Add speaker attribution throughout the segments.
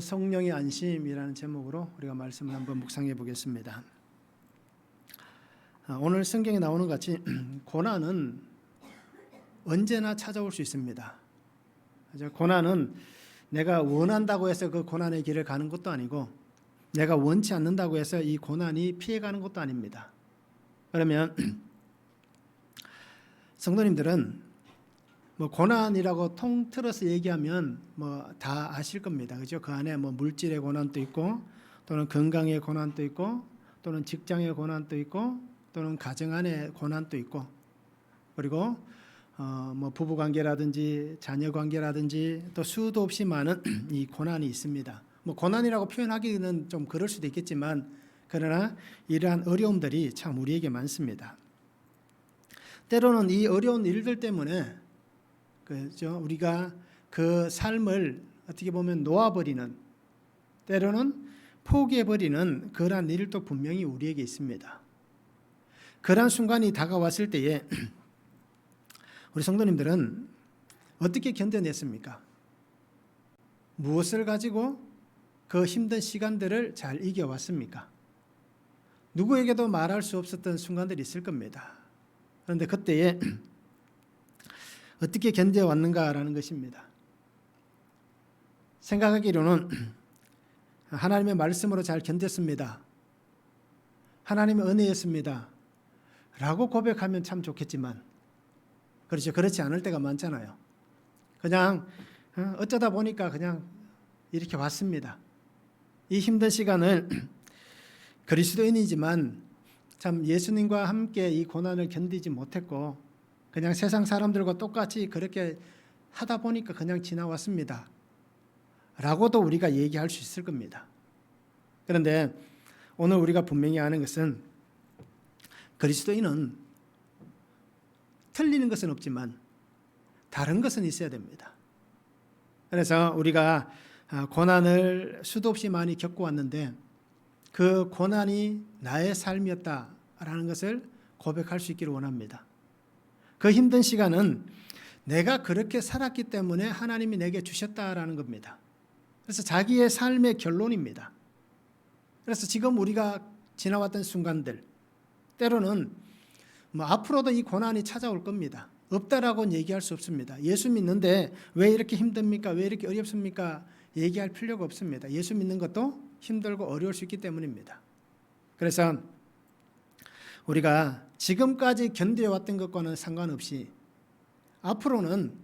Speaker 1: 성령의 안심이라는 제목으로 우리가 말씀을 한번 묵상해 보겠습니다. 오늘 성경에 나오는 것 같이 고난은 언제나 찾아올 수 있습니다. 고난은 내가 원한다고 해서 그 고난의 길을 가는 것도 아니고 내가 원치 않는다고 해서 이 고난이 피해가는 것도 아닙니다. 그러면 성도님들은 고난이라고 통틀어서 얘기하면 다 아실 겁니다. 그죠? 그 안에 물질의 고난도 있고, 또는 건강의 고난도 있고, 또는 직장의 고난도 있고, 또는 가정 안의 고난도 있고, 그리고 부부 관계라든지 자녀 관계라든지 또 수도 없이 많은 이 고난이 있습니다. 고난이라고 표현하기는 좀 그럴 수도 있겠지만, 그러나 이러한 어려움들이 참 우리에게 많습니다. 때로는 이 어려운 일들 때문에 그죠? 우리가 그 삶을 어떻게 보면 놓아버리는, 때로는 포기해버리는 그러한 일도 분명히 우리에게 있습니다. 그러한 순간이 다가왔을 때에 우리 성도님들은 어떻게 견뎌냈습니까? 무엇을 가지고 그 힘든 시간들을 잘 이겨왔습니까? 누구에게도 말할 수 없었던 순간들이 있을 겁니다. 그런데 그때에 어떻게 견뎌왔는가라는 것입니다. 생각하기로는 하나님의 말씀으로 잘 견뎠습니다. 하나님의 은혜였습니다. 라고 고백하면 참 좋겠지만, 그렇죠. 그렇지 않을 때가 많잖아요. 그냥 어쩌다 보니까 그냥 이렇게 왔습니다. 이 힘든 시간을 그리스도인이지만 참 예수님과 함께 이 고난을 견디지 못했고 그냥 세상 사람들과 똑같이 그렇게 하다 보니까 그냥 지나왔습니다. 라고도 우리가 얘기할 수 있을 겁니다. 그런데 오늘 우리가 분명히 아는 것은 그리스도인은 틀리는 것은 없지만 다른 것은 있어야 됩니다. 그래서 우리가 고난을 수도 없이 많이 겪어왔는데 그 고난이 나의 삶이었다라는 것을 고백할 수 있기를 원합니다. 그 힘든 시간은 내가 그렇게 살았기 때문에 하나님이 내게 주셨다라는 겁니다. 그래서 자기의 삶의 결론입니다. 그래서 지금 우리가 지나왔던 순간들, 때로는 앞으로도 이 고난이 찾아올 겁니다. 없다라고는 얘기할 수 없습니다. 예수 믿는데 왜 이렇게 힘듭니까? 왜 이렇게 어렵습니까? 얘기할 필요가 없습니다. 예수 믿는 것도 힘들고 어려울 수 있기 때문입니다. 그래서 우리가 지금까지 견뎌왔던 것과는 상관없이 앞으로는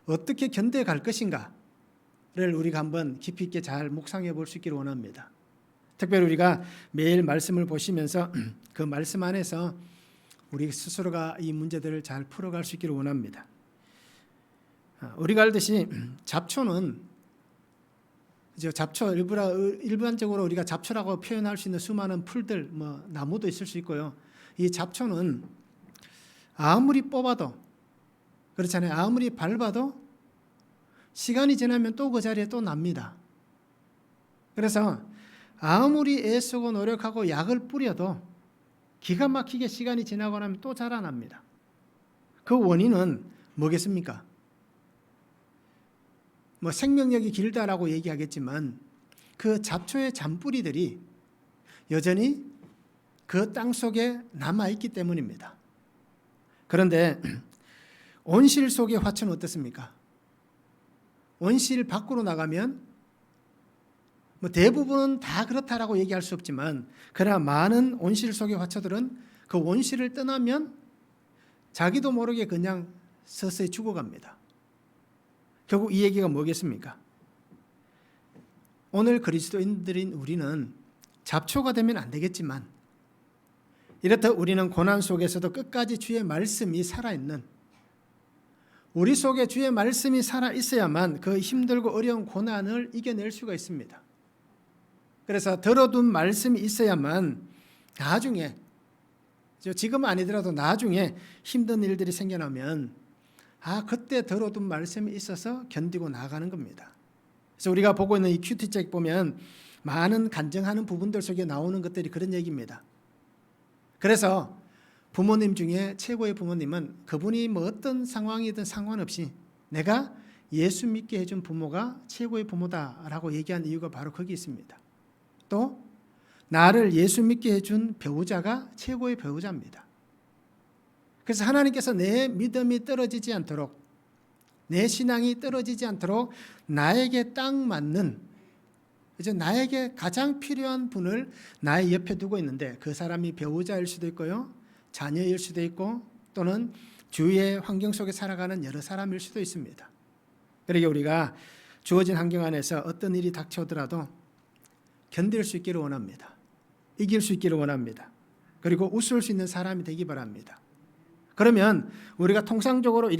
Speaker 1: 어떻게 견뎌갈 것인가를 우리가 한번 깊이 있게 잘 묵상해 볼 수 있기를 원합니다. 특별히 우리가 매일 말씀을 보시면서 그 말씀 안에서 우리 스스로가 이 문제들을 잘 풀어갈 수 있기를 원합니다. 우리가 알듯이 잡초는 잡초 일반적으로 우리가 잡초라고 표현할 수 있는 수많은 풀들, 나무도 있을 수 있고요. 이 잡초는 아무리 뽑아도 그렇잖아요. 아무리 밟아도 시간이 지나면 또 그 자리에 또 납니다. 그래서 아무리 애쓰고 노력하고 약을 뿌려도 기가 막히게 시간이 지나고 나면 또 자라납니다. 그 원인은 뭐겠습니까? 생명력이 길다라고 얘기하겠지만 그 잡초의 잔뿌리들이 여전히 그 땅 속에 남아있기 때문입니다. 그런데 온실 속의 화초는 어떻습니까? 온실 밖으로 나가면 대부분은 다 그렇다라고 얘기할 수 없지만 그러나 많은 온실 속의 화초들은 그 온실을 떠나면 자기도 모르게 그냥 서서히 죽어갑니다. 결국 이 얘기가 뭐겠습니까? 오늘 그리스도인들인 우리는 잡초가 되면 안 되겠지만 이렇듯 우리는 고난 속에서도 끝까지 주의 말씀이 살아있는, 우리 속에 주의 말씀이 살아있어야만 그 힘들고 어려운 고난을 이겨낼 수가 있습니다. 그래서 들어둔 말씀이 있어야만 나중에, 지금은 아니더라도 나중에 힘든 일들이 생겨나면 그때 들어둔 말씀이 있어서 견디고 나가는 겁니다. 그래서 우리가 보고 있는 이 큐티책 보면 많은 간증하는 부분들 속에 나오는 것들이 그런 얘기입니다. 그래서 부모님 중에 최고의 부모님은 그분이 어떤 상황이든 상관없이 내가 예수 믿게 해준 부모가 최고의 부모다라고 얘기한 이유가 바로 거기 있습니다. 또 나를 예수 믿게 해준 배우자가 최고의 배우자입니다. 그래서 하나님께서 내 믿음이 떨어지지 않도록, 내 신앙이 떨어지지 않도록 나에게 딱 맞는, 이제 나에게 가장 필요한 분을 나의 옆에 두고 있는데, 그 사람이 배우자일 수도 있고요, 자녀일 수도 있고, 또는 주위의 환경 속에 살아가는 여러 사람일 수도 있습니다. 그러게 우리가 주어진 환경 안에서 어떤 일이 닥쳐오더라도 견딜 수 있기를 원합니다. 이길 수 있기를 원합니다. 그리고 웃을 수 있는 사람이 되기 바랍니다. 그러면 우리가 통상적으로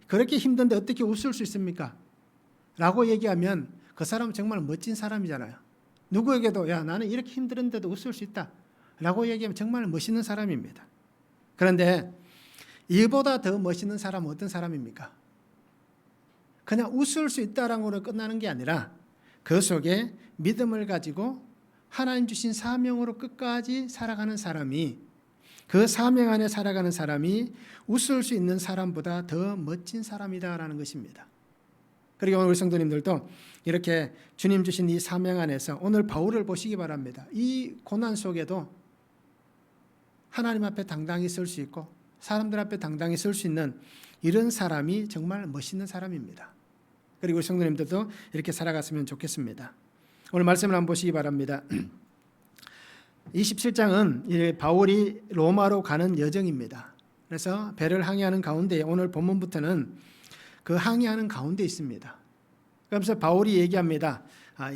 Speaker 1: 그렇게 힘든데 어떻게 웃을 수 있습니까? 라고 얘기하면 그 사람은 정말 멋진 사람이잖아요. 누구에게도 야, 나는 이렇게 힘들었는데도 웃을 수 있다 라고 얘기하면 정말 멋있는 사람입니다. 그런데 이보다 더 멋있는 사람은 어떤 사람입니까? 그냥 웃을 수 있다라는 것으로 끝나는 게 아니라 그 속에 믿음을 가지고 하나님 주신 사명으로 끝까지 살아가는 사람이, 그 사명 안에 살아가는 사람이 웃을 수 있는 사람보다 더 멋진 사람이다라는 것입니다. 그리고 오늘 우리 성도님들도 이렇게 주님 주신 이 사명 안에서 오늘 바울을 보시기 바랍니다. 이 고난 속에도 하나님 앞에 당당히 설 수 있고 사람들 앞에 당당히 설 수 있는 이런 사람이 정말 멋있는 사람입니다. 그리고 우리 성도님들도 이렇게 살아갔으면 좋겠습니다. 오늘 말씀을 한번 보시기 바랍니다. 27장은 바울이 로마로 가는 여정입니다. 그래서 배를 항해하는 가운데 오늘 본문부터는 그 항해하는 가운데 있습니다. 그러면서 바울이 얘기합니다.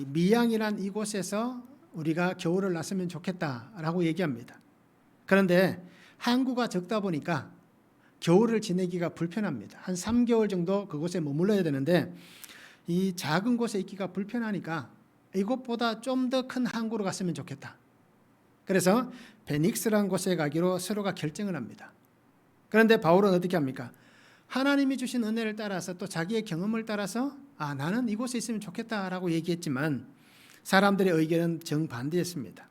Speaker 1: 미양이란 이곳에서 우리가 겨울을 났으면 좋겠다라고 얘기합니다. 그런데 항구가 적다 보니까 겨울을 지내기가 불편합니다. 한 3개월 정도 그곳에 머물러야 되는데 이 작은 곳에 있기가 불편하니까 이곳보다 좀 더 큰 항구로 갔으면 좋겠다. 그래서 베닉스라는 곳에 가기로 서로가 결정을 합니다. 그런데 바울은 어떻게 합니까? 하나님이 주신 은혜를 따라서 또 자기의 경험을 따라서 나는 이곳에 있으면 좋겠다라고 얘기했지만 사람들의 의견은 정반대였습니다.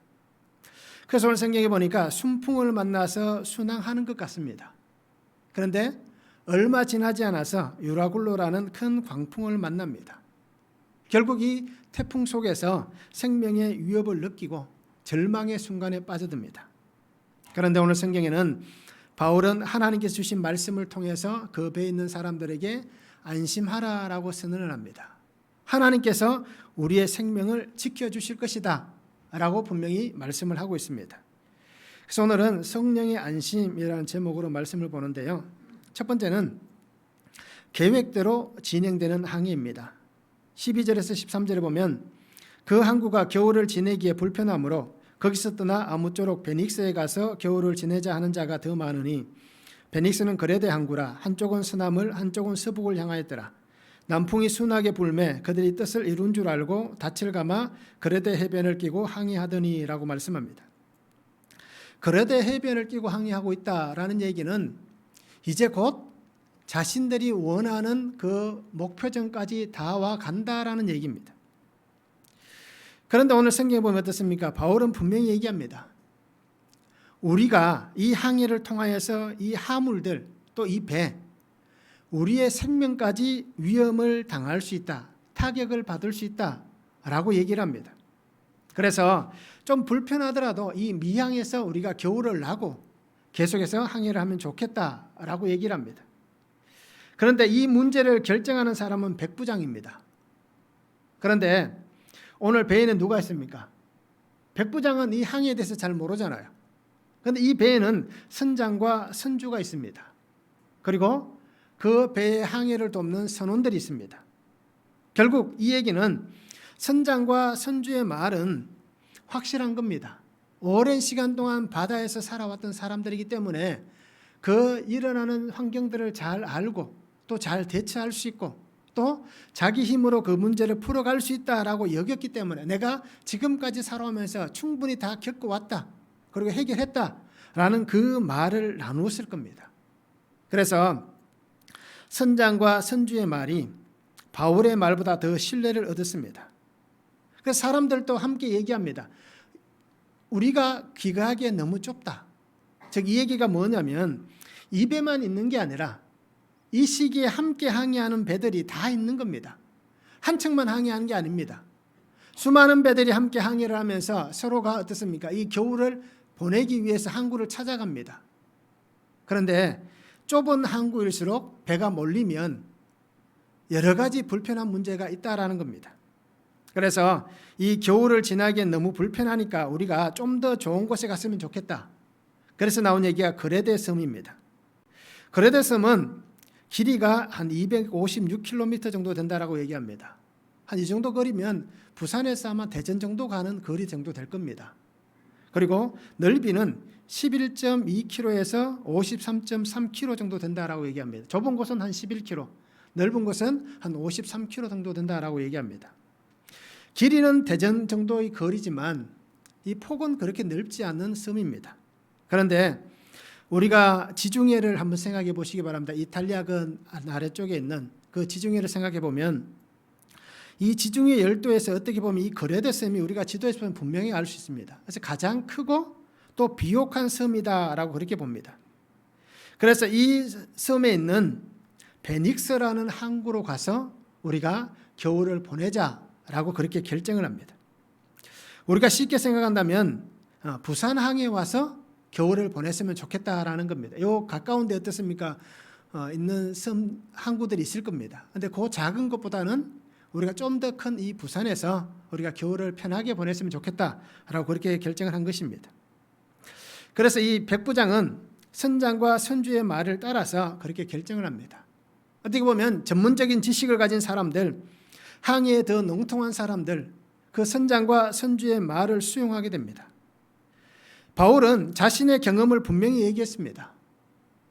Speaker 1: 그래서 오늘 성경에 보니까 순풍을 만나서 순항하는 것 같습니다. 그런데 얼마 지나지 않아서 유라굴로라는 큰 광풍을 만납니다. 결국 이 태풍 속에서 생명의 위협을 느끼고 절망의 순간에 빠져듭니다. 그런데 오늘 성경에는 바울은 하나님께서 주신 말씀을 통해서 그 배에 있는 사람들에게 안심하라라고 선언을 합니다. 하나님께서 우리의 생명을 지켜주실 것이다 라고 분명히 말씀을 하고 있습니다. 그래서 오늘은 성령의 안심이라는 제목으로 말씀을 보는데요. 첫 번째는 계획대로 진행되는 항해입니다. 12절에서 13절에 보면 그 항구가 겨울을 지내기에 불편하므로 거기서 떠나 아무쪼록 베닉스에 가서 겨울을 지내자 하는 자가 더 많으니 베닉스는 그레데 항구라. 한쪽은 서남을 한쪽은 서북을 향하였더라. 남풍이 순하게 불매 그들이 뜻을 이룬 줄 알고 닻을 감아 그레데 해변을 끼고 항해하더니 라고 말씀합니다. 그레데 해변을 끼고 항해하고 있다라는 얘기는 이제 곧 자신들이 원하는 그 목표점까지 다 와 간다라는 얘기입니다. 그런데 오늘 성경에 보면 어떻습니까? 바울은 분명히 얘기합니다. 우리가 이 항해를 통하여서 이 하물들 또 이 배, 우리의 생명까지 위험을 당할 수 있다, 타격을 받을 수 있다라고 얘기를 합니다. 그래서 좀 불편하더라도 이 미항에서 우리가 겨울을 나고 계속해서 항해를 하면 좋겠다라고 얘기를 합니다. 그런데 이 문제를 결정하는 사람은 백부장입니다. 그런데 오늘 배에는 누가 있습니까? 백부장은 이 항해에 대해서 잘 모르잖아요. 그런데 이 배에는 선장과 선주가 있습니다. 그리고 그 배의 항해를 돕는 선원들이 있습니다. 결국 이 얘기는 선장과 선주의 말은 확실한 겁니다. 오랜 시간 동안 바다에서 살아왔던 사람들이기 때문에 그 일어나는 환경들을 잘 알고 또 잘 대처할 수 있고 또 자기 힘으로 그 문제를 풀어갈 수 있다라고 여겼기 때문에 내가 지금까지 살아오면서 충분히 다 겪어왔다 그리고 해결했다라는 그 말을 나누었을 겁니다. 그래서 선장과 선주의 말이 바울의 말보다 더 신뢰를 얻었습니다. 그래서 사람들도 함께 얘기합니다. 우리가 귀가하기에 너무 좁다. 즉 이 얘기가 뭐냐면 이 배만 있는 게 아니라 이 시기에 함께 항해하는 배들이 다 있는 겁니다. 한 척만 항해하는 게 아닙니다. 수많은 배들이 함께 항해를 하면서 서로가 어떻습니까? 이 겨울을 보내기 위해서 항구를 찾아갑니다. 그런데 좁은 항구일수록 배가 몰리면 여러 가지 불편한 문제가 있다라는 겁니다. 그래서 이 겨울을 지나기엔 너무 불편하니까 우리가 좀 더 좋은 곳에 갔으면 좋겠다. 그래서 나온 얘기가 그레데 섬입니다. 그레데 섬은 길이가 한 256km 정도 된다라고 얘기합니다. 한 이 정도 거리면 부산에서 아마 대전 정도 가는 거리 정도 될 겁니다. 그리고 넓이는 11.2km에서 53.3km 정도 된다라고 얘기합니다. 좁은 곳은 한 11km, 넓은 곳은 한 53km 정도 된다라고 얘기합니다. 길이는 대전 정도의 거리지만 이 폭은 그렇게 넓지 않은 섬입니다. 그런데 우리가 지중해를 한번 생각해 보시기 바랍니다. 이탈리아근 아래쪽에 있는 그 지중해를 생각해 보면 이 지중해 열도에서 어떻게 보면 이 그레데 섬이 우리가 지도에서 보면 분명히 알 수 있습니다. 그래서 가장 크고 또 비옥한 섬이다라고 그렇게 봅니다. 그래서 이 섬에 있는 베닉스라는 항구로 가서 우리가 겨울을 보내자라고 그렇게 결정을 합니다. 우리가 쉽게 생각한다면 부산항에 와서 겨울을 보냈으면 좋겠다라는 겁니다. 요 가까운 데 어떻습니까? 있는 섬 항구들이 있을 겁니다. 그런데 그 작은 것보다는 우리가 좀 더 큰 이 부산에서 우리가 겨울을 편하게 보냈으면 좋겠다라고 그렇게 결정을 한 것입니다. 그래서 이 백부장은 선장과 선주의 말을 따라서 그렇게 결정을 합니다. 어떻게 보면 전문적인 지식을 가진 사람들, 항해에 더 농통한 사람들, 그 선장과 선주의 말을 수용하게 됩니다. 바울은 자신의 경험을 분명히 얘기했습니다.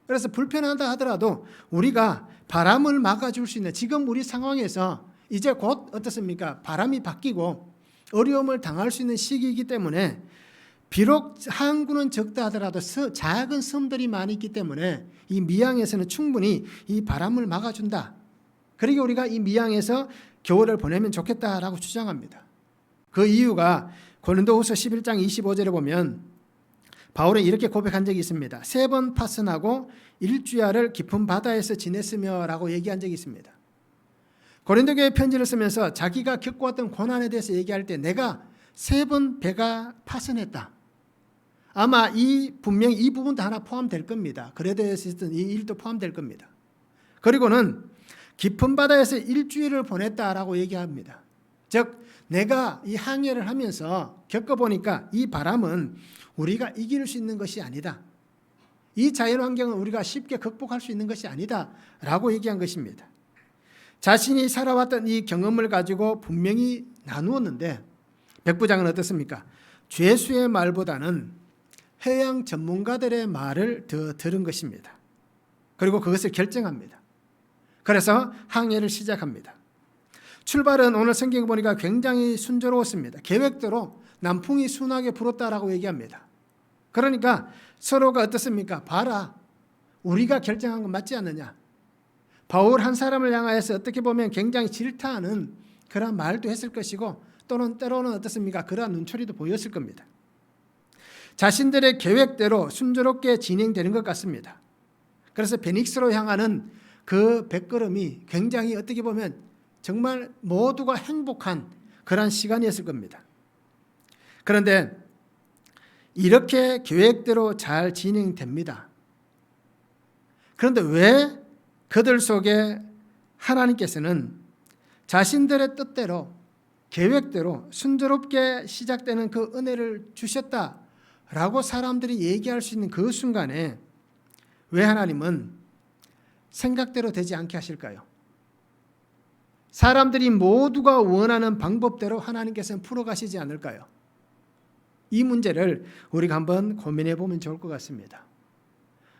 Speaker 1: 그래서 불편하다 하더라도 우리가 바람을 막아줄 수 있는 지금 우리 상황에서 이제 곧 어떻습니까? 바람이 바뀌고 어려움을 당할 수 있는 시기이기 때문에 비록 항구는 적다 하더라도 작은 섬들이 많이 있기 때문에 이 미항에서는 충분히 이 바람을 막아준다. 그러게 우리가 이 미항에서 겨울을 보내면 좋겠다라고 주장합니다. 그 이유가 고린도후서 11장 25절에 보면 바울은 이렇게 고백한 적이 있습니다. 3번 파선하고 일주야를 깊은 바다에서 지냈으며 라고 얘기한 적이 있습니다. 고린도교회 편지를 쓰면서 자기가 겪어왔던 고난에 대해서 얘기할 때 내가 3번 배가 파선했다. 아마 분명히 이 부분도 하나 포함될 겁니다. 그레데에서 있던 이 일도 포함될 겁니다. 그리고는 깊은 바다에서 일주일을 보냈다라고 얘기합니다. 즉 내가 이 항해를 하면서 겪어보니까 이 바람은 우리가 이길 수 있는 것이 아니다. 이 자연환경은 우리가 쉽게 극복할 수 있는 것이 아니다 라고 얘기한 것입니다. 자신이 살아왔던 이 경험을 가지고 분명히 나누었는데 백부장은 어떻습니까? 죄수의 말보다는 해양 전문가들의 말을 더 들은 것입니다. 그리고 그것을 결정합니다. 그래서 항해를 시작합니다. 출발은 오늘 성경에 보니까 굉장히 순조로웠습니다. 계획대로 남풍이 순하게 불었다라고 얘기합니다. 그러니까 서로가 어떻습니까? 봐라. 우리가 결정한 건 맞지 않느냐? 바울 한 사람을 향하여서 어떻게 보면 굉장히 질타하는 그런 말도 했을 것이고 또는 때로는 어떻습니까? 그러한 눈초리도 보였을 겁니다. 자신들의 계획대로 순조롭게 진행되는 것 같습니다. 그래서 베닉스로 향하는 그 백걸음이 굉장히 어떻게 보면 정말 모두가 행복한 그런 시간이었을 겁니다. 그런데 이렇게 계획대로 잘 진행됩니다. 그런데 왜 그들 속에 하나님께서는 자신들의 뜻대로 계획대로 순조롭게 시작되는 그 은혜를 주셨다라고 사람들이 얘기할 수 있는 그 순간에 왜 하나님은 생각대로 되지 않게 하실까요? 사람들이 모두가 원하는 방법대로 하나님께서는 풀어가시지 않을까요? 이 문제를 우리가 한번 고민해 보면 좋을 것 같습니다.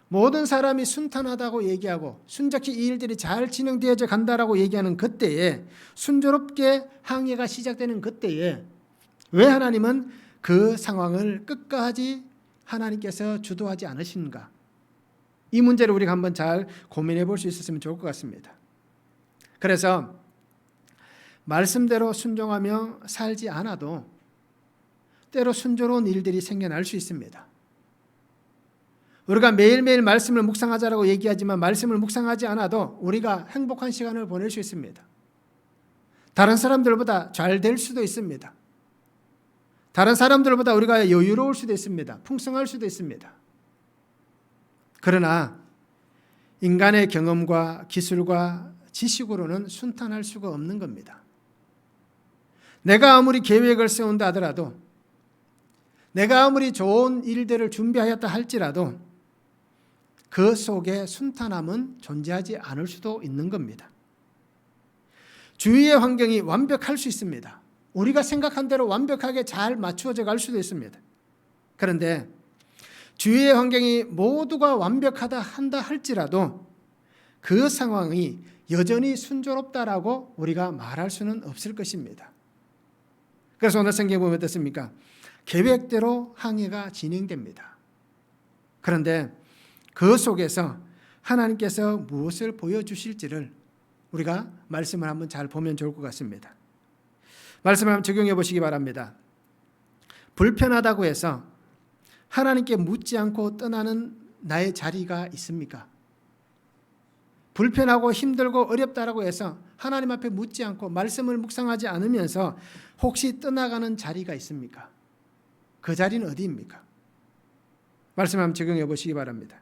Speaker 1: 모든 사람이 순탄하다고 얘기하고 순적히 이 일들이 잘 진행되어져 간다라고 얘기하는 그때에 순조롭게 항해가 시작되는 그때에 왜 하나님은 그 상황을 끝까지 하나님께서 주도하지 않으신가? 이 문제를 우리가 한번 잘 고민해 볼 수 있었으면 좋을 것 같습니다. 그래서 말씀대로 순종하며 살지 않아도 때로 순조로운 일들이 생겨날 수 있습니다. 우리가 매일매일 말씀을 묵상하자라고 얘기하지만 말씀을 묵상하지 않아도 우리가 행복한 시간을 보낼 수 있습니다. 다른 사람들보다 잘 될 수도 있습니다. 다른 사람들보다 우리가 여유로울 수도 있습니다. 풍성할 수도 있습니다. 그러나 인간의 경험과 기술과 지식으로는 순탄할 수가 없는 겁니다. 내가 아무리 계획을 세운다 하더라도, 내가 아무리 좋은 일들을 준비하였다 할지라도 그 속에 순탄함은 존재하지 않을 수도 있는 겁니다. 주위의 환경이 완벽할 수 있습니다. 우리가 생각한 대로 완벽하게 잘 맞추어져 갈 수도 있습니다. 그런데 주위의 환경이 모두가 완벽하다 한다 할지라도 그 상황이 여전히 순조롭다라고 우리가 말할 수는 없을 것입니다. 그래서 오늘 성경에 보면 어떻습니까? 계획대로 항해가 진행됩니다. 그런데 그 속에서 하나님께서 무엇을 보여주실지를 우리가 말씀을 한번 잘 보면 좋을 것 같습니다. 말씀을 한번 적용해 보시기 바랍니다. 불편하다고 해서 하나님께 묻지 않고 떠나는 나의 자리가 있습니까? 불편하고 힘들고 어렵다라고 해서 하나님 앞에 묻지 않고 말씀을 묵상하지 않으면서 혹시 떠나가는 자리가 있습니까? 그 자리는 어디입니까? 말씀 한번 적용해 보시기 바랍니다.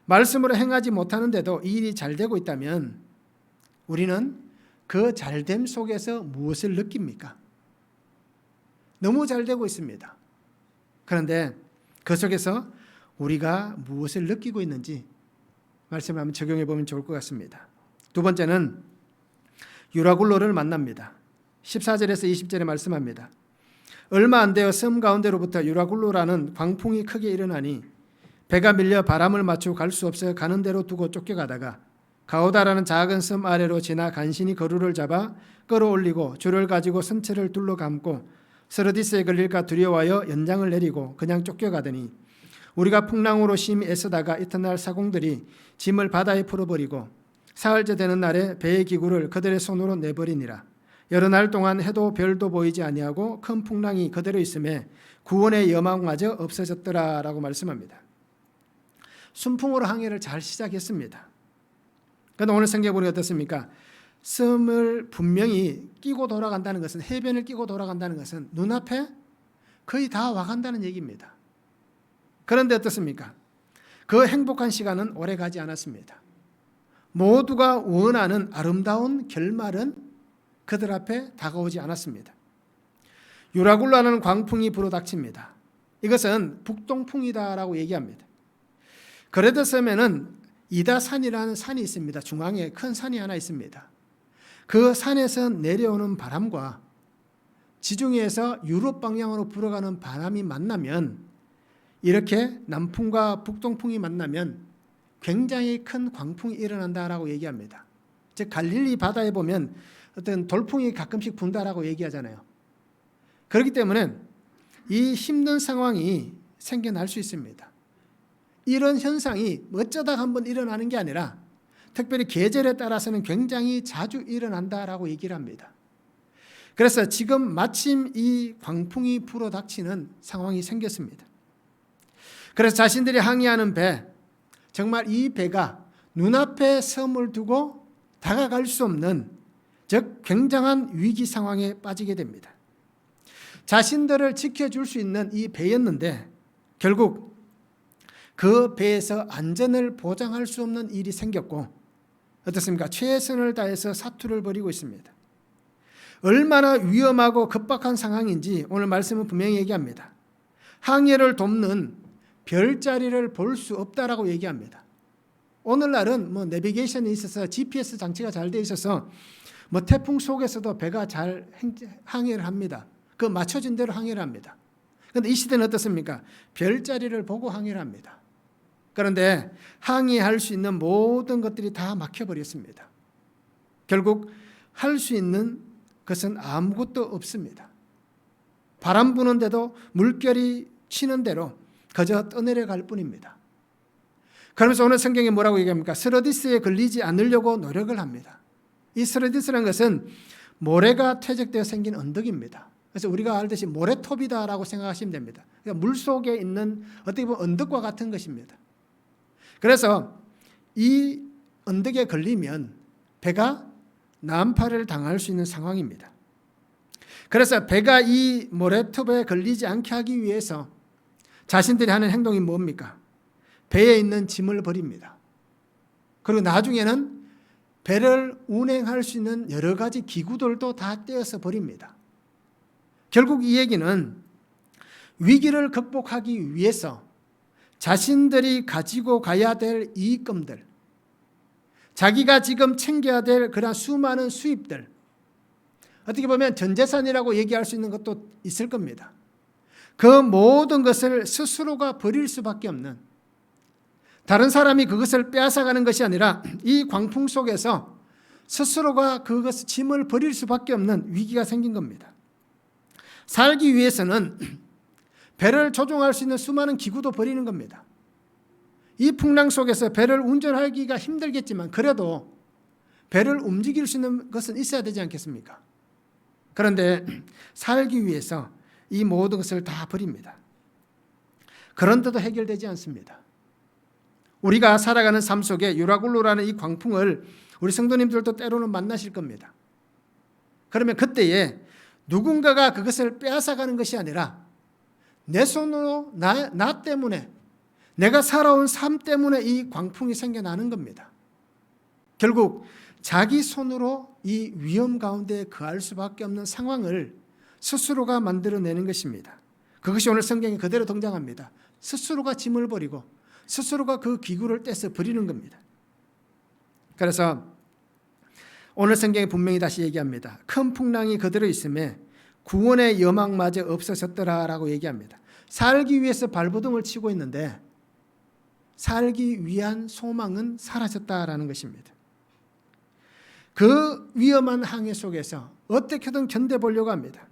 Speaker 1: 말씀으로 행하지 못하는데도 이 일이 잘 되고 있다면 우리는 그 잘됨 속에서 무엇을 느낍니까? 너무 잘 되고 있습니다. 그런데 그 속에서 우리가 무엇을 느끼고 있는지 말씀을 한번 적용해 보면 좋을 것 같습니다. 두 번째는 유라굴로를 만납니다. 14절에서 20절에 말씀합니다. 얼마 안 되어 섬 가운데로부터 유라굴로라는 광풍이 크게 일어나니 배가 밀려 바람을 맞추고 갈 수 없어 가는 대로 두고 쫓겨가다가 가오다라는 작은 섬 아래로 지나 간신히 거루를 잡아 끌어올리고 줄을 가지고 선체를 둘러 감고 스르디스에 걸릴까 두려워하여 연장을 내리고 그냥 쫓겨가더니 우리가 풍랑으로 심히 애쓰다가 이튿날 사공들이 짐을 바다에 풀어버리고 사흘째 되는 날에 배의 기구를 그들의 손으로 내버리니라. 여러 날 동안 해도 별도 보이지 아니하고 큰 풍랑이 그대로 있음에 구원의 여망마저 없어졌더라라고 말씀합니다. 순풍으로 항해를 잘 시작했습니다. 그런데 오늘 성경에 보니 어떻습니까? 섬을 분명히 끼고 돌아간다는 것은, 해변을 끼고 돌아간다는 것은 눈앞에 거의 다 와간다는 얘기입니다. 그런데 어떻습니까? 그 행복한 시간은 오래 가지 않았습니다. 모두가 원하는 아름다운 결말은 그들 앞에 다가오지 않았습니다. 유라굴로라는 광풍이 불어닥칩니다. 이것은 북동풍이다라고 얘기합니다. 그레드 섬에는 이다산이라는 산이 있습니다. 중앙에 큰 산이 하나 있습니다. 그 산에서 내려오는 바람과 지중해에서 유럽 방향으로 불어가는 바람이 만나면, 이렇게 남풍과 북동풍이 만나면 굉장히 큰 광풍이 일어난다라고 얘기합니다. 즉 갈릴리 바다에 보면 어떤 돌풍이 가끔씩 분다라고 얘기하잖아요. 그렇기 때문에 이 힘든 상황이 생겨날 수 있습니다. 이런 현상이 어쩌다 한번 일어나는 게 아니라 특별히 계절에 따라서는 굉장히 자주 일어난다라고 얘기를 합니다. 그래서 지금 마침 이 광풍이 불어닥치는 상황이 생겼습니다. 그래서 자신들이 항해하는 배, 정말 이 배가 눈앞에 섬을 두고 다가갈 수 없는, 즉 굉장한 위기 상황에 빠지게 됩니다. 자신들을 지켜줄 수 있는 이 배였는데 결국 그 배에서 안전을 보장할 수 없는 일이 생겼고, 어떻습니까? 최선을 다해서 사투를 벌이고 있습니다. 얼마나 위험하고 급박한 상황인지 오늘 말씀은 분명히 얘기합니다. 항해를 돕는 별자리를 볼 수 없다라고 얘기합니다. 오늘날은 내비게이션이 있어서 GPS 장치가 잘 돼 있어서 태풍 속에서도 배가 잘 항해를 합니다. 그 맞춰진 대로 항해를 합니다. 그런데 이 시대는 어떻습니까? 별자리를 보고 항해를 합니다. 그런데 항해할 수 있는 모든 것들이 다 막혀버렸습니다. 결국 할 수 있는 것은 아무것도 없습니다. 바람 부는데도 물결이 치는 대로 그저 떠내려갈 뿐입니다. 그러면서 오늘 성경에 뭐라고 얘기합니까? 스르디스에 걸리지 않으려고 노력을 합니다. 이 스르디스라는 것은 모래가 퇴적되어 생긴 언덕입니다. 그래서 우리가 알듯이 모래톱이다라고 생각하시면 됩니다. 그러니까 물 속에 있는 어떻게 보면 언덕과 같은 것입니다. 그래서 이 언덕에 걸리면 배가 난파를 당할 수 있는 상황입니다. 그래서 배가 이 모래톱에 걸리지 않게 하기 위해서 자신들이 하는 행동이 뭡니까? 배에 있는 짐을 버립니다. 그리고 나중에는 배를 운행할 수 있는 여러 가지 기구들도 다 떼어서 버립니다. 결국 이 얘기는 위기를 극복하기 위해서 자신들이 가지고 가야 될 이익금들, 자기가 지금 챙겨야 될 그런 수많은 수입들, 어떻게 보면 전 재산이라고 얘기할 수 있는 것도 있을 겁니다. 그 모든 것을 스스로가 버릴 수밖에 없는, 다른 사람이 그것을 빼앗아가는 것이 아니라 이 광풍 속에서 스스로가 그것을 짐을 버릴 수밖에 없는 위기가 생긴 겁니다. 살기 위해서는 배를 조종할 수 있는 수많은 기구도 버리는 겁니다. 이 풍랑 속에서 배를 운전하기가 힘들겠지만 그래도 배를 움직일 수 있는 것은 있어야 되지 않겠습니까? 그런데 살기 위해서 이 모든 것을 다 버립니다. 그런데도 해결되지 않습니다. 우리가 살아가는 삶 속에 유라굴로라는 이 광풍을 우리 성도님들도 때로는 만나실 겁니다. 그러면 그때에 누군가가 그것을 빼앗아가는 것이 아니라 내 손으로 나 때문에, 내가 살아온 삶 때문에 이 광풍이 생겨나는 겁니다. 결국 자기 손으로 이 위험 가운데 거할 수밖에 없는 상황을 스스로가 만들어내는 것입니다. 그것이 오늘 성경에 그대로 등장합니다. 스스로가 짐을 버리고 스스로가 그 기구를 떼서 버리는 겁니다. 그래서 오늘 성경에 분명히 다시 얘기합니다. 큰 풍랑이 그대로 있음에 구원의 여망마저 없어졌더라라고 얘기합니다. 살기 위해서 발버둥을 치고 있는데 살기 위한 소망은 사라졌다라는 것입니다. 그 위험한 항해 속에서 어떻게든 견뎌보려고 합니다.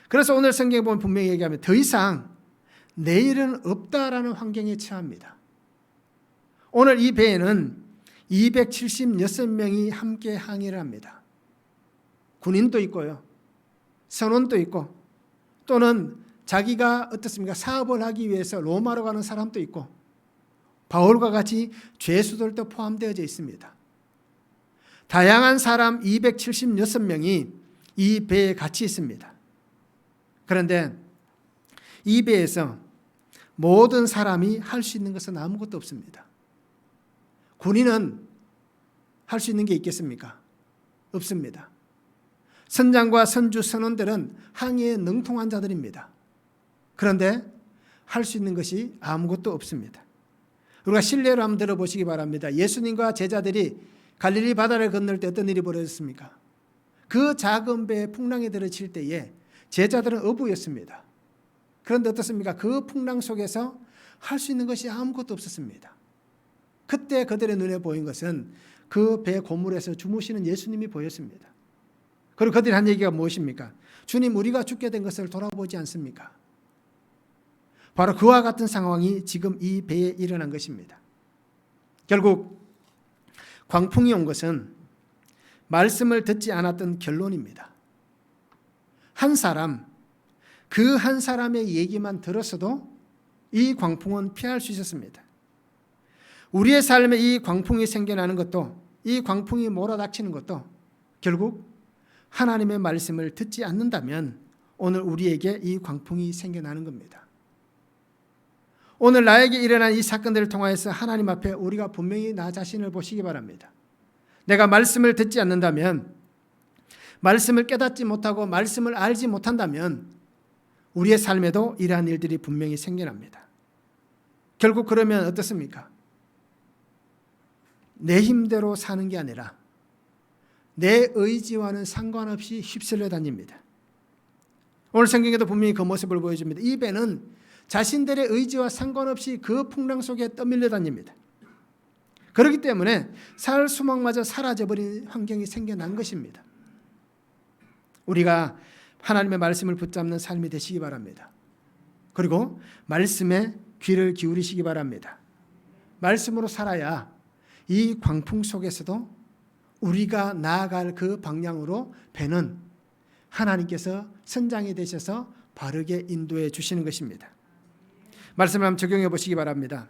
Speaker 1: 그래서 오늘 성경에 보면 분명히 얘기합니다. 더 이상 내일은 없다라는 환경에 처합니다. 오늘 이 배에는 276명이 함께 항해를 합니다. 군인도 있고요, 선원도 있고, 또는 자기가 어떻습니까? 사업을 하기 위해서 로마로 가는 사람도 있고, 바울과 같이 죄수들도 포함되어져 있습니다. 다양한 사람 276명이 이 배에 같이 있습니다. 그런데 이 배에서 모든 사람이 할 수 있는 것은 아무것도 없습니다. 군인은 할 수 있는 게 있겠습니까? 없습니다. 선장과 선주, 선원들은 항해에 능통한 자들입니다. 그런데 할 수 있는 것이 아무것도 없습니다. 우리가 신뢰로 한번 들어보시기 바랍니다. 예수님과 제자들이 갈릴리 바다를 건널 때 어떤 일이 벌어졌습니까? 그 작은 배에 풍랑이 들어칠 때에 제자들은 어부였습니다. 그런데 어떻습니까? 그 풍랑 속에서 할 수 있는 것이 아무것도 없었습니다. 그때 그들의 눈에 보인 것은 그 배 고물에서 주무시는 예수님이 보였습니다. 그리고 그들이 한 얘기가 무엇입니까? 주님, 우리가 죽게 된 것을 돌아보지 않습니까? 바로 그와 같은 상황이 지금 이 배에 일어난 것입니다. 결국 광풍이 온 것은 말씀을 듣지 않았던 결론입니다. 한 사람, 그 한 사람의 얘기만 들었어도 이 광풍은 피할 수 있었습니다. 우리의 삶에 이 광풍이 생겨나는 것도, 이 광풍이 몰아닥치는 것도 결국 하나님의 말씀을 듣지 않는다면 오늘 우리에게 이 광풍이 생겨나는 겁니다. 오늘 나에게 일어난 이 사건들을 통하여서 하나님 앞에 우리가 분명히 나 자신을 보시기 바랍니다. 내가 말씀을 듣지 않는다면, 말씀을 깨닫지 못하고 말씀을 알지 못한다면 우리의 삶에도 이러한 일들이 분명히 생겨납니다. 결국 그러면 어떻습니까? 내 힘대로 사는 게 아니라 내 의지와는 상관없이 휩쓸려 다닙니다. 오늘 성경에도 분명히 그 모습을 보여줍니다. 이 배는 자신들의 의지와 상관없이 그 풍랑 속에 떠밀려 다닙니다. 그렇기 때문에 살 수망마저 사라져버린 환경이 생겨난 것입니다. 우리가 하나님의 말씀을 붙잡는 삶이 되시기 바랍니다. 그리고 말씀에 귀를 기울이시기 바랍니다. 말씀으로 살아야 이 광풍 속에서도 우리가 나아갈 그 방향으로 배는 하나님께서 선장이 되셔서 바르게 인도해 주시는 것입니다. 말씀을 한번 적용해 보시기 바랍니다.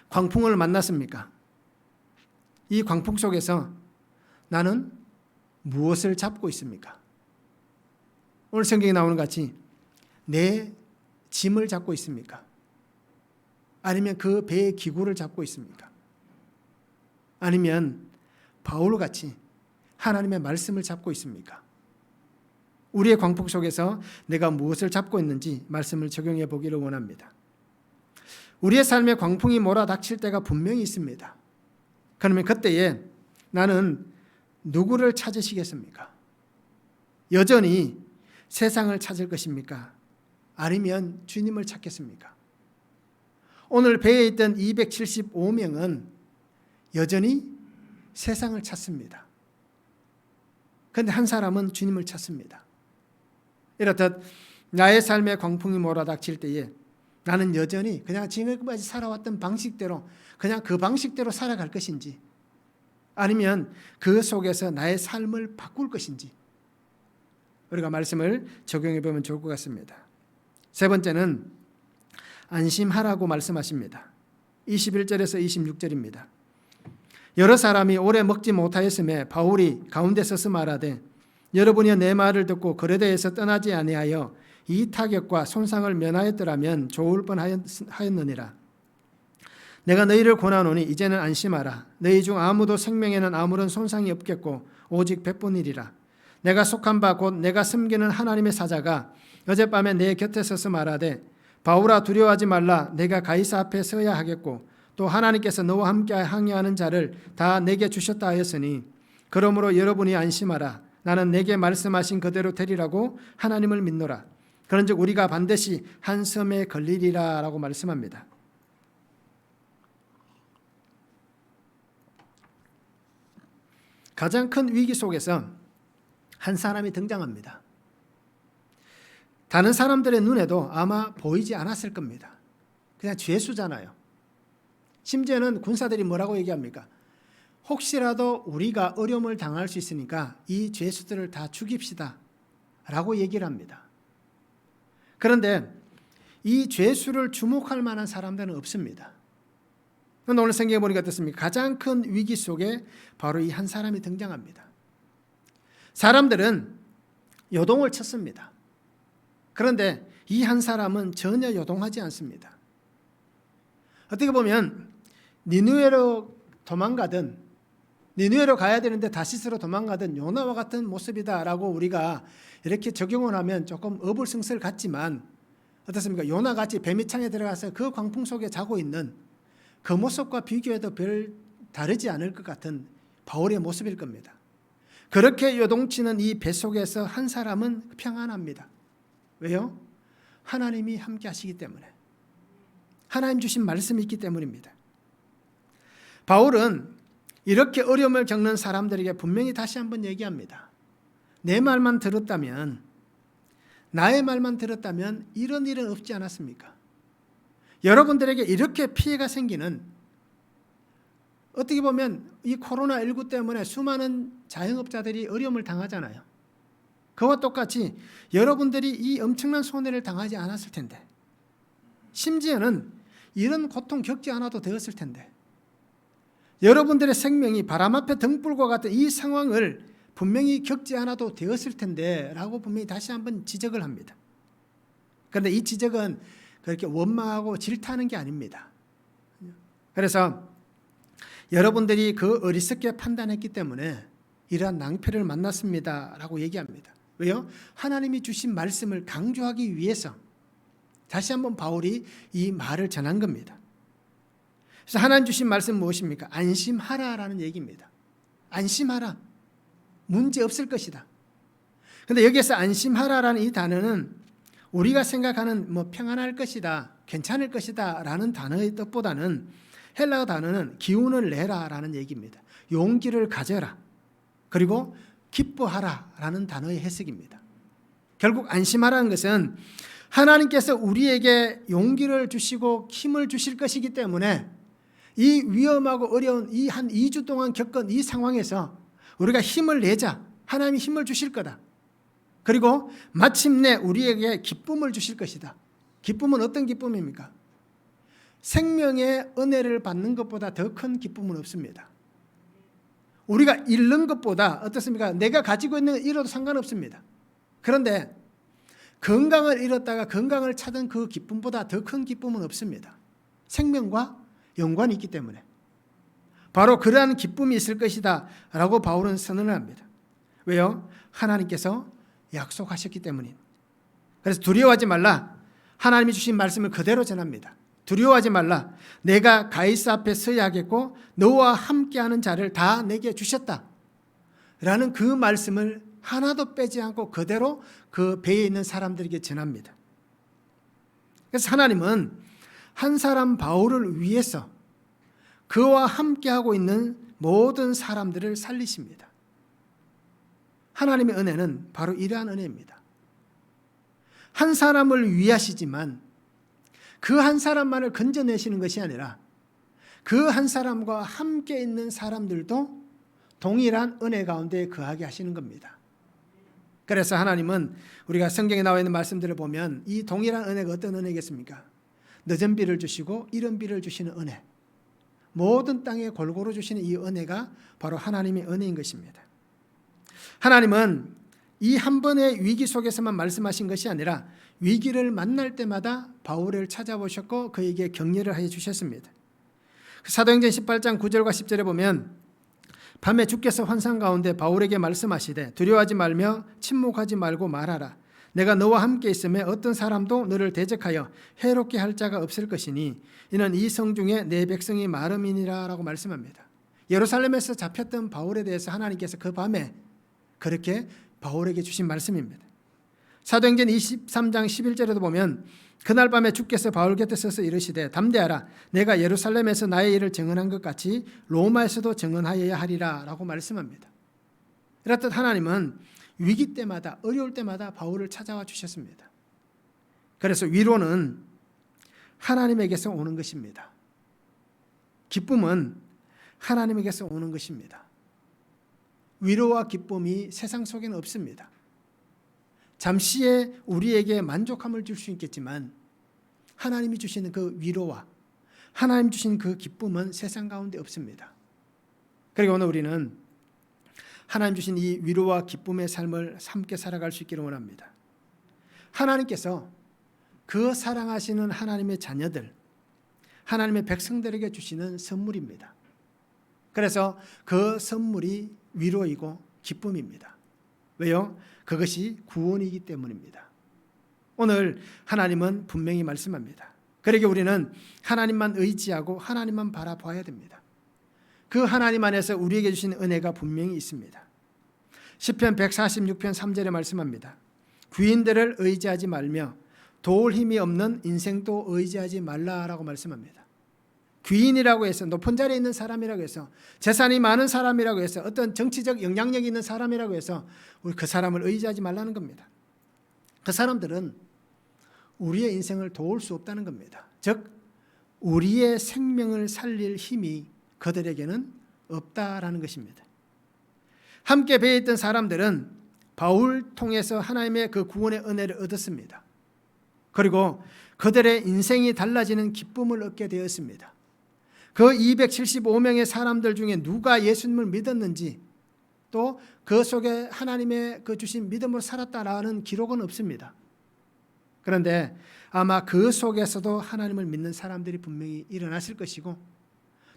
Speaker 1: 광풍을 만났습니까? 이 광풍 속에서 나는 무엇을 잡고 있습니까? 오늘 성경에 나오는 것 같이 내 짐을 잡고 있습니까? 아니면 그 배의 기구를 잡고 있습니까? 아니면 바울같이 하나님의 말씀을 잡고 있습니까? 우리의 광풍 속에서 내가 무엇을 잡고 있는지 말씀을 적용해 보기를 원합니다. 우리의 삶에 광풍이 몰아닥칠 때가 분명히 있습니다. 그러면 그때에 나는 누구를 찾으시겠습니까? 여전히 세상을 찾을 것입니까? 아니면 주님을 찾겠습니까? 오늘 배에 있던 275명은 여전히 세상을 찾습니다. 그런데 한 사람은 주님을 찾습니다. 이렇듯 나의 삶에 광풍이 몰아닥칠 때에 나는 여전히 그냥 지금까지 살아왔던 방식대로 그냥 그 방식대로 살아갈 것인지 아니면 그 속에서 나의 삶을 바꿀 것인지 우리가 말씀을 적용해 보면 좋을 것 같습니다. 세 번째는 안심하라고 말씀하십니다. 21절에서 26절입니다. 여러 사람이 오래 먹지 못하였음에 바울이 가운데 서서 말하되 여러분이 내 말을 듣고 거레대에서 떠나지 아니하여 이 타격과 손상을 면하였더라면 좋을 뻔하였느니라. 내가 너희를 권하노니 이제는 안심하라. 너희 중 아무도 생명에는 아무런 손상이 없겠고 오직 백분이리라. 내가 속한 바 곧 내가 섬기는 하나님의 사자가 어젯밤에 내 곁에 서서 말하되 바울아 두려워하지 말라. 내가 가이사 앞에 서야 하겠고 또 하나님께서 너와 함께 항해하는 자를 다 내게 주셨다 하였으니 그러므로 여러분이 안심하라. 나는 내게 말씀하신 그대로 되리라고 하나님을 믿노라. 그런즉 우리가 반드시 한 섬에 걸리리라 라고 말씀합니다. 가장 큰 위기 속에서 한 사람이 등장합니다. 다른 사람들의 눈에도 아마 보이지 않았을 겁니다. 그냥 죄수잖아요. 심지어는 군사들이 뭐라고 얘기합니까? 혹시라도 우리가 어려움을 당할 수 있으니까 이 죄수들을 다 죽입시다 라고 얘기를 합니다. 그런데 이 죄수를 주목할 만한 사람들은 없습니다. 그런데 오늘 성경에 보니까 어떻습니까? 가장 큰 위기 속에 바로 이 한 사람이 등장합니다. 사람들은 요동을 쳤습니다. 그런데 이 한 사람은 전혀 요동하지 않습니다. 어떻게 보면 니느웨로 도망가든 니느웨로 가야 되는데 다시스로 도망가든 요나와 같은 모습이다라고 우리가 이렇게 적용을 하면 조금 어불성설 같지만 어떻습니까? 요나같이 뱀이창에 들어가서 그 광풍 속에 자고 있는 그 모습과 비교해도 별 다르지 않을 것 같은 바울의 모습일 겁니다. 그렇게 요동치는 이 배 속에서 한 사람은 평안합니다. 왜요? 하나님이 함께 하시기 때문에. 하나님 주신 말씀이 있기 때문입니다. 바울은 이렇게 어려움을 겪는 사람들에게 분명히 다시 한번 얘기합니다. 내 말만 들었다면, 나의 말만 들었다면 이런 일은 없지 않았습니까? 여러분들에게 이렇게 피해가 생기는, 어떻게 보면 이 코로나19 때문에 수많은 자영업자들이 어려움을 당하잖아요. 그와 똑같이 여러분들이 이 엄청난 손해를 당하지 않았을 텐데, 심지어는 이런 고통 겪지 않아도 되었을 텐데, 여러분들의 생명이 바람 앞에 등불과 같은 이 상황을 분명히 겪지 않아도 되었을 텐데 라고 분명히 다시 한번 지적을 합니다. 그런데 이 지적은 그렇게 원망하고 질타하는 게 아닙니다. 그래서 여러분들이 그 어리석게 판단했기 때문에 이러한 낭패를 만났습니다 라고 얘기합니다. 왜요? 하나님이 주신 말씀을 강조하기 위해서 다시 한번 바울이 이 말을 전한 겁니다. 그래서 하나님 주신 말씀 무엇입니까? 안심하라라는 얘기입니다. 안심하라. 문제 없을 것이다. 그런데 여기에서 안심하라라는 이 단어는 우리가 생각하는 평안할 것이다, 괜찮을 것이다 라는 단어의 뜻보다는 헬라어 단어는 기운을 내라 라는 얘기입니다. 용기를 가져라. 그리고 기뻐하라 라는 단어의 해석입니다. 결국 안심하라는 것은 하나님께서 우리에게 용기를 주시고 힘을 주실 것이기 때문에 이 위험하고 어려운 이 한 2주 동안 겪은 이 상황에서 우리가 힘을 내자. 하나님이 힘을 주실 거다. 그리고 마침내 우리에게 기쁨을 주실 것이다. 기쁨은 어떤 기쁨입니까? 생명의 은혜를 받는 것보다 더 큰 기쁨은 없습니다. 우리가 잃는 것보다 어떻습니까? 내가 가지고 있는 걸 잃어도 상관없습니다. 그런데 건강을 잃었다가 건강을 찾은 그 기쁨보다 더 큰 기쁨은 없습니다. 생명과 연관이 있기 때문에. 바로 그러한 기쁨이 있을 것이다 라고 바울은 선언을 합니다. 왜요? 하나님께서 약속하셨기 때문입니다. 그래서 두려워하지 말라. 하나님이 주신 말씀을 그대로 전합니다. 두려워하지 말라. 내가 가이사 앞에 서야 하겠고 너와 함께하는 자를 다 내게 주셨다 라는 그 말씀을 하나도 빼지 않고 그대로 그 배에 있는 사람들에게 전합니다. 그래서 하나님은 한 사람 바울을 위해서 그와 함께하고 있는 모든 사람들을 살리십니다. 하나님의 은혜는 바로 이러한 은혜입니다. 한 사람을 위하시지만 그 한 사람만을 건져내시는 것이 아니라 그 한 사람과 함께 있는 사람들도 동일한 은혜 가운데 거하게 하시는 겁니다. 그래서 하나님은 우리가 성경에 나와 있는 말씀들을 보면 이 동일한 은혜가 어떤 은혜겠습니까? 늦은 비를 주시고 이른 비를 주시는 은혜, 모든 땅에 골고루 주시는 이 은혜가 바로 하나님의 은혜인 것입니다. 하나님은 이 한 번의 위기 속에서만 말씀하신 것이 아니라 위기를 만날 때마다 바울을 찾아보셨고 그에게 격려를 하여 주셨습니다. 사도행전 18장 9절과 10절에 보면 밤에 주께서 환상 가운데 바울에게 말씀하시되 두려워하지 말며 침묵하지 말고 말하라. 내가 너와 함께 있음에 어떤 사람도 너를 대적하여 해롭게 할 자가 없을 것이니 이는 이 성 중에 내 백성이 마름이니라 라고 말씀합니다. 예루살렘에서 잡혔던 바울에 대해서 하나님께서 그 밤에 그렇게 바울에게 주신 말씀입니다. 사도행전 23장 11절에도 보면 그날 밤에 주께서 바울 곁에 서서 이르시되 담대하라. 내가 예루살렘에서 나의 일을 증언한 것 같이 로마에서도 증언하여야 하리라 라고 말씀합니다. 이렇듯 하나님은 위기 때마다 어려울 때마다 바울을 찾아와 주셨습니다. 그래서 위로는 하나님에게서 오는 것입니다. 기쁨은 하나님에게서 오는 것입니다. 위로와 기쁨이 세상 속에는 없습니다. 잠시에 우리에게 만족함을 줄 수 있겠지만 하나님이 주시는 그 위로와 하나님 주신 그 기쁨은 세상 가운데 없습니다. 그리고 오늘 우리는 하나님 주신 이 위로와 기쁨의 삶을 함께 살아갈 수 있기를 원합니다. 하나님께서 그 사랑하시는 하나님의 자녀들, 하나님의 백성들에게 주시는 선물입니다. 그래서 그 선물이 위로이고 기쁨입니다. 왜요? 그것이 구원이기 때문입니다. 오늘 하나님은 분명히 말씀합니다. 그러기에 우리는 하나님만 의지하고 하나님만 바라봐야 됩니다. 그 하나님 안에서 우리에게 주신 은혜가 분명히 있습니다. 시편 146편 3절에 말씀합니다. 귀인들을 의지하지 말며 도울 힘이 없는 인생도 의지하지 말라라고 말씀합니다. 귀인이라고 해서 높은 자리에 있는 사람이라고 해서 재산이 많은 사람이라고 해서 어떤 정치적 영향력이 있는 사람이라고 해서 우리 그 사람을 의지하지 말라는 겁니다. 그 사람들은 우리의 인생을 도울 수 없다는 겁니다. 즉 우리의 생명을 살릴 힘이 그들에게는 없다라는 것입니다. 함께 배에 있던 사람들은 바울 통해서 하나님의 그 구원의 은혜를 얻었습니다. 그리고 그들의 인생이 달라지는 기쁨을 얻게 되었습니다. 그 275명의 사람들 중에 누가 예수님을 믿었는지 또 그 속에 하나님의 그 주신 믿음으로 살았다라는 기록은 없습니다. 그런데 아마 그 속에서도 하나님을 믿는 사람들이 분명히 일어났을 것이고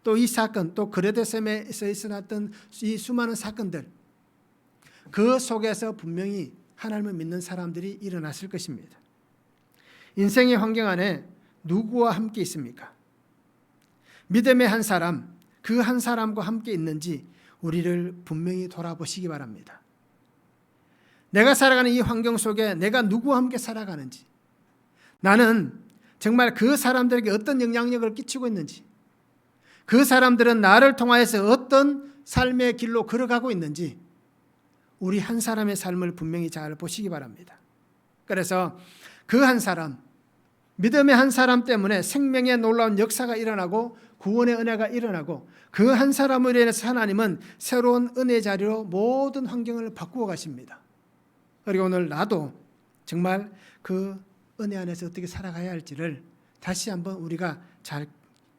Speaker 1: 또 이 사건, 또 그레데셈에서 일어났던 이 수많은 사건들, 그 속에서 분명히 하나님을 믿는 사람들이 일어났을 것입니다. 인생의 환경 안에 누구와 함께 있습니까? 믿음의 한 사람, 그 한 사람과 함께 있는지 우리를 분명히 돌아보시기 바랍니다. 내가 살아가는 이 환경 속에 내가 누구와 함께 살아가는지, 나는 정말 그 사람들에게 어떤 영향력을 끼치고 있는지, 그 사람들은 나를 통하여서 어떤 삶의 길로 걸어가고 있는지 우리 한 사람의 삶을 분명히 잘 보시기 바랍니다. 그래서 그 한 사람, 믿음의 한 사람 때문에 생명의 놀라운 역사가 일어나고 구원의 은혜가 일어나고 그 한 사람으로 인해서 하나님은 새로운 은혜 자리로 모든 환경을 바꾸어 가십니다. 그리고 오늘 나도 정말 그 은혜 안에서 어떻게 살아가야 할지를 다시 한번 우리가 잘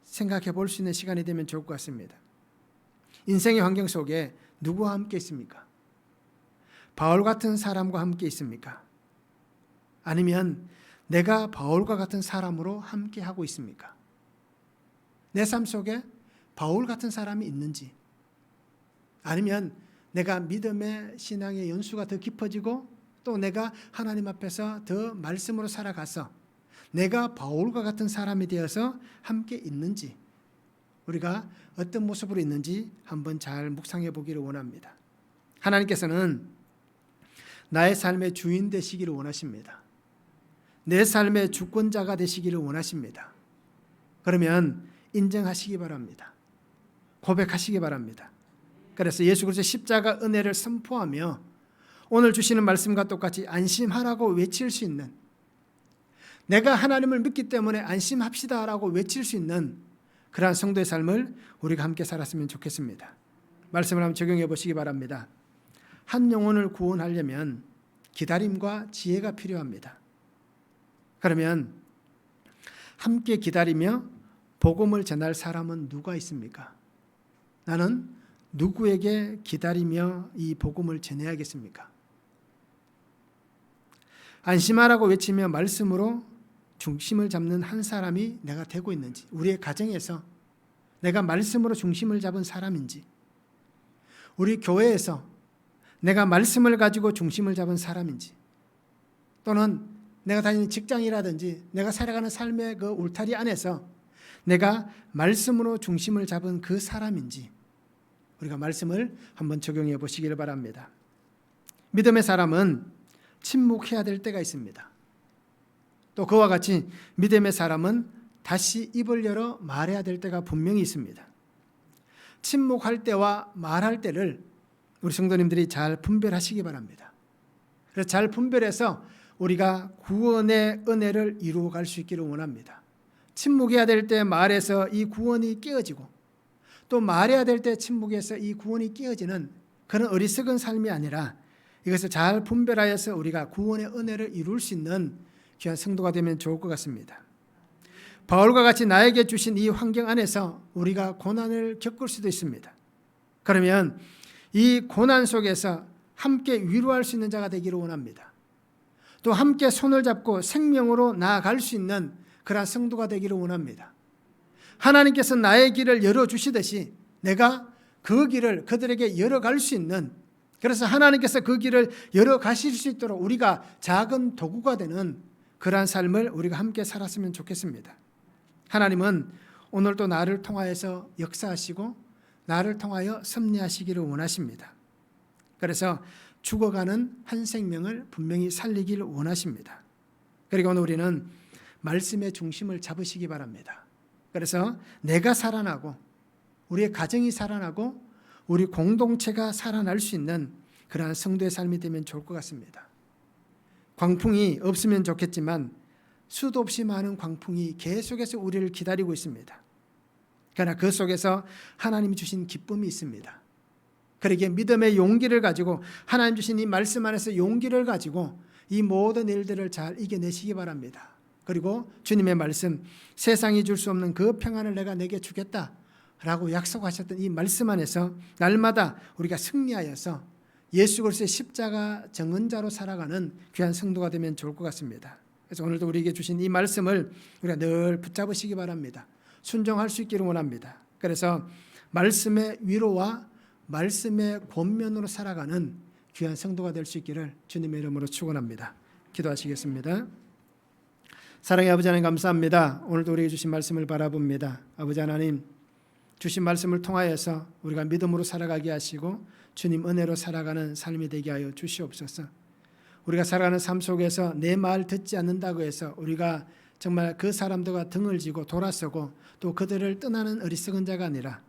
Speaker 1: 생각해 볼 수 있는 시간이 되면 좋을 것 같습니다. 인생의 환경 속에 누구와 함께 있습니까? 바울 같은 사람과 함께 있습니까? 아니면 내가 바울과 같은 사람으로 함께 하고 있습니까? 내 삶 속에 바울 같은 사람이 있는지, 아니면 내가 믿음의 신앙의 연수가 더 깊어지고 또 내가 하나님 앞에서 더 말씀으로 살아가서 내가 바울과 같은 사람이 되어서 함께 있는지, 우리가 어떤 모습으로 있는지 한번 잘 묵상해 보기를 원합니다. 하나님께서는 나의 삶의 주인 되시기를 원하십니다. 내 삶의 주권자가 되시기를 원하십니다. 그러면 인정하시기 바랍니다. 고백하시기 바랍니다. 그래서 예수 그리스도의 십자가 은혜를 선포하며 오늘 주시는 말씀과 똑같이 안심하라고 외칠 수 있는, 내가 하나님을 믿기 때문에 안심합시다라고 외칠 수 있는 그러한 성도의 삶을 우리가 함께 살았으면 좋겠습니다. 말씀을 한번 적용해 보시기 바랍니다. 한 영혼을 구원하려면 기다림과 지혜가 필요합니다. 그러면 함께 기다리며 복음을 전할 사람은 누가 있습니까? 나는 누구에게 기다리며 이 복음을 전해야겠습니까? 안심하라고 외치며 말씀으로 중심을 잡는 한 사람이 내가 되고 있는지, 우리의 가정에서 내가 말씀으로 중심을 잡은 사람인지, 우리 교회에서 내가 말씀을 가지고 중심을 잡은 사람인지, 또는 내가 다니는 직장이라든지 내가 살아가는 삶의 그 울타리 안에서 내가 말씀으로 중심을 잡은 그 사람인지 우리가 말씀을 한번 적용해 보시기를 바랍니다. 믿음의 사람은 침묵해야 될 때가 있습니다. 또 그와 같이 믿음의 사람은 다시 입을 열어 말해야 될 때가 분명히 있습니다. 침묵할 때와 말할 때를 우리 성도님들이 잘 분별하시기 바랍니다. 그래서 잘 분별해서 우리가 구원의 은혜를 이루어갈 수 있기를 원합니다. 침묵해야 될 때 말해서 이 구원이 깨어지고, 또 말해야 될 때 침묵해서 이 구원이 깨어지는 그런 어리석은 삶이 아니라 이것을 잘 분별하여서 우리가 구원의 은혜를 이룰 수 있는 귀한 성도가 되면 좋을 것 같습니다. 바울과 같이 나에게 주신 이 환경 안에서 우리가 고난을 겪을 수도 있습니다. 그러면 이 고난 속에서 함께 위로할 수 있는 자가 되기를 원합니다. 또 함께 손을 잡고 생명으로 나아갈 수 있는 그러한 성도가 되기를 원합니다. 하나님께서 나의 길을 열어주시듯이 내가 그 길을 그들에게 열어갈 수 있는, 그래서 하나님께서 그 길을 열어가실 수 있도록 우리가 작은 도구가 되는 그러한 삶을 우리가 함께 살았으면 좋겠습니다. 하나님은 오늘도 나를 통하여서 역사하시고 나를 통하여 섭리하시기를 원하십니다. 그래서 죽어가는 한 생명을 분명히 살리기를 원하십니다. 그리고 오늘 우리는 말씀의 중심을 잡으시기 바랍니다. 그래서 내가 살아나고 우리의 가정이 살아나고 우리 공동체가 살아날 수 있는 그러한 성도의 삶이 되면 좋을 것 같습니다. 광풍이 없으면 좋겠지만 수도 없이 많은 광풍이 계속해서 우리를 기다리고 있습니다. 그러나 그 속에서 하나님이 주신 기쁨이 있습니다. 그러기에 믿음의 용기를 가지고 하나님 주신 이 말씀 안에서 용기를 가지고 이 모든 일들을 잘 이겨내시기 바랍니다. 그리고 주님의 말씀, 세상이 줄 수 없는 그 평안을 내가 내게 주겠다라고 약속하셨던 이 말씀 안에서 날마다 우리가 승리하여서 예수 그리스도의 십자가 정언자로 살아가는 귀한 성도가 되면 좋을 것 같습니다. 그래서 오늘도 우리에게 주신 이 말씀을 우리가 늘 붙잡으시기 바랍니다. 순종할 수 있기를 원합니다. 그래서 말씀의 위로와 말씀의 권면으로 살아가는 귀한 성도가 될 수 있기를 주님의 이름으로 축원합니다. 기도하시겠습니다. 사랑의 아버지 하나님 감사합니다. 오늘도 우리에게 주신 말씀을 바라봅니다. 아버지 하나님, 주신 말씀을 통하여서 우리가 믿음으로 살아가게 하시고 주님 은혜로 살아가는 삶이 되게 하여 주시옵소서. 우리가 살아가는 삶 속에서 내 말 듣지 않는다고 해서 우리가 정말 그 사람들과 등을 지고 돌아서고 또 그들을 떠나는 어리석은 자가 아니라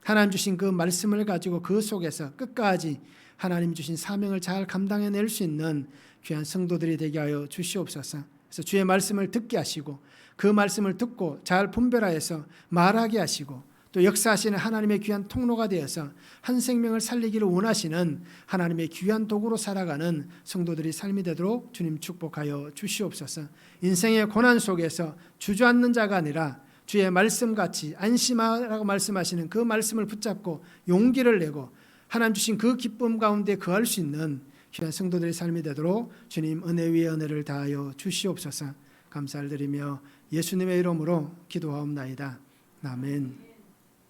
Speaker 1: 하나님 주신 그 말씀을 가지고 그 속에서 끝까지 하나님 주신 사명을 잘 감당해낼 수 있는 귀한 성도들이 되게 하여 주시옵소서. 그래서 주의 말씀을 듣게 하시고 그 말씀을 듣고 잘 분별하여서 말하게 하시고 또 역사하시는 하나님의 귀한 통로가 되어서 한 생명을 살리기를 원하시는 하나님의 귀한 도구로 살아가는 성도들이 삶이 되도록 주님 축복하여 주시옵소서. 인생의 고난 속에서 주저앉는 자가 아니라 주의 말씀같이 안심하라고 말씀하시는 그 말씀을 붙잡고 용기를 내고 하나님 주신 그 기쁨 가운데 거할 수 있는 귀한 성도들의 삶이 되도록 주님 은혜 위에 은혜를 다하여 주시옵소서. 감사를 드리며 예수님의 이름으로 기도하옵나이다. 아멘.